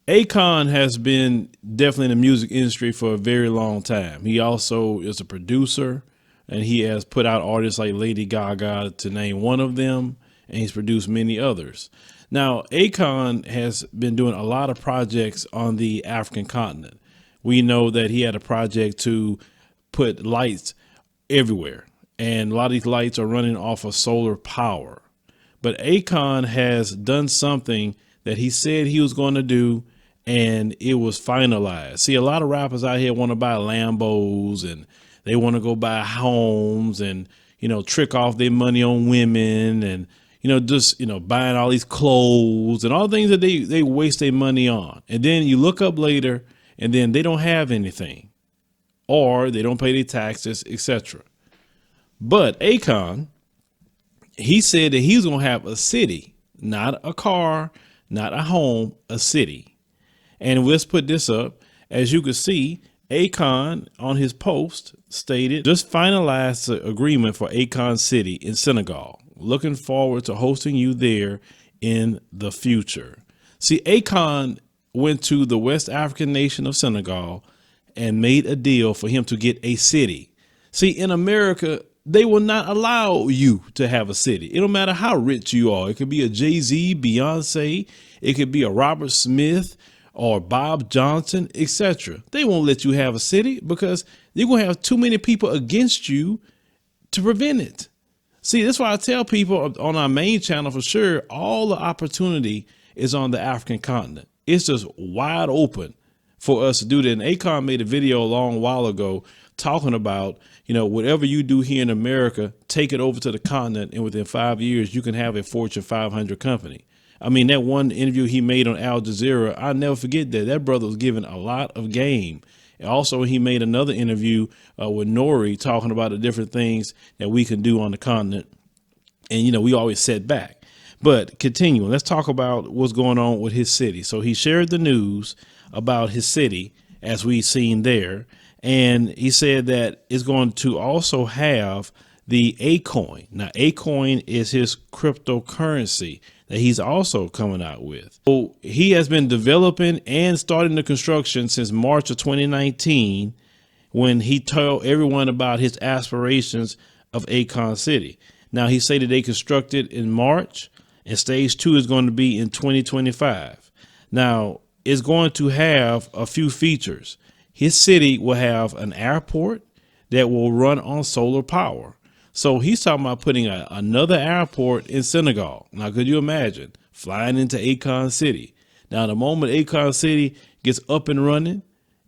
Akon has been definitely in the music industry for a very long time. He also is a producer, and he has put out artists like Lady Gaga, to name one of them, and he's produced many others. Now, Akon has been doing a lot of projects on the African continent. We know that he had a project to put lights everywhere, and a lot of these lights are running off of solar power. But Akon has done something that he said he was going to do, and it was finalized. See, a lot of rappers out here want to buy Lambos, and they want to go buy homes, and trick off their money on women, and just buying all these clothes and all the things that they waste their money on. And then you look up later, and then they don't have anything, or they don't pay their taxes, etc. But Akon, he said that he's going to have a city, not a car, not a home, a city. And let's put this up. As you can see, Akon on his post stated, just finalized the agreement for Akon City in Senegal. Looking forward to hosting you there in the future. See, Akon went to the West African nation of Senegal and made a deal for him to get a city. See, in America, they will not allow you to have a city. It don't matter how rich you are. It could be a Jay-Z, Beyonce. It could be a Robert Smith or Bob Johnson, etc. They won't let you have a city because you're going to have too many people against you to prevent it. See, that's why I tell people on our main channel for sure, all the opportunity is on the African continent. It's just wide open for us to do that. And Akon made a video a long while ago talking about, whatever you do here in America, take it over to the continent, and within 5 years, you can have a Fortune 500 company. I mean, that one interview he made on Al Jazeera, I'll never forget that. That brother was giving a lot of game. And also, he made another interview with Nori talking about the different things that we can do on the continent. And, we always set back. But continuing, let's talk about what's going on with his city. So he shared the news about his city, as we've seen there. And he said that it's going to also have the Akon. Now, Akon is his cryptocurrency that he's also coming out with. So he has been developing and starting the construction since March of 2019, when he told everyone about his aspirations of Akon City. Now, he said that they constructed in March, and stage 2 is going to be in 2025. Now, it's going to have a few features. His city will have an airport that will run on solar power. So he's talking about putting another airport in Senegal. Now, could you imagine flying into Akon City? Now, the moment Akon City gets up and running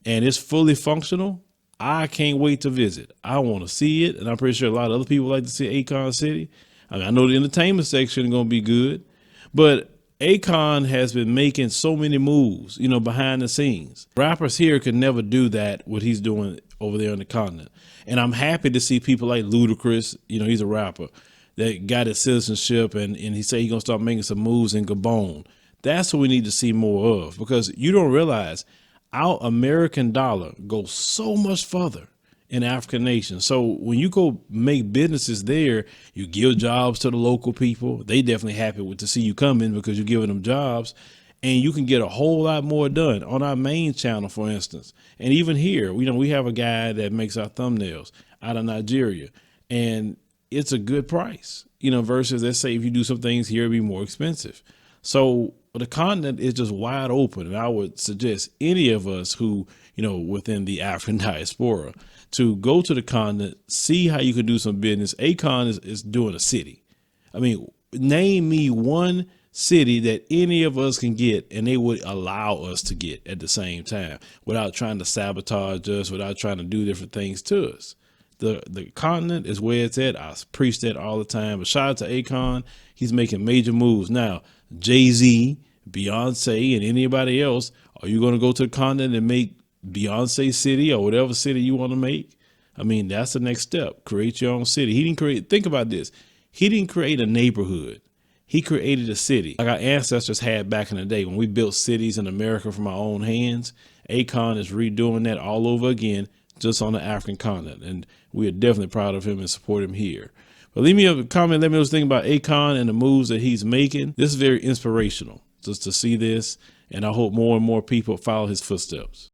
and it's fully functional, I can't wait to visit. I want to see it. And I'm pretty sure a lot of other people like to see Akon City. I know the entertainment section is going to be good, but Akon has been making so many moves, behind the scenes. Rappers here could never do that, what he's doing over there on the continent. And I'm happy to see people like Ludacris, he's a rapper that got his citizenship, and he said he's going to start making some moves in Gabon. That's what we need to see more of, because you don't realize our American dollar goes so much further in African nations. So when you go make businesses there, you give jobs to the local people. They definitely happy to see you coming because you're giving them jobs, and you can get a whole lot more done on our main channel, for instance. And even here, we have a guy that makes our thumbnails out of Nigeria, and it's a good price, versus, let's say, if you do some things here, it'd be more expensive. So the continent is just wide open. And I would suggest any of us who, within the African diaspora, to go to the continent, see how you can do some business. Akon is doing a city. I mean, name me one city that any of us can get and they would allow us to get at the same time without trying to sabotage us, without trying to do different things to us. The continent is where it's at. I preach that all the time. But shout out to Akon. He's making major moves. Now, Jay-Z, Beyonce, and anybody else, are you going to go to the continent and make Beyonce City or whatever city you want to make? I mean, that's the next step. Create your own city. Think about this. He didn't create a neighborhood. He created a city like our ancestors had back in the day when we built cities in America from our own hands. Akon is redoing that all over again, just on the African continent. And we are definitely proud of him and support him here. But leave me a comment. Let me know what you think about Akon and the moves that he's making. This is very inspirational just to see this. And I hope more and more people follow his footsteps.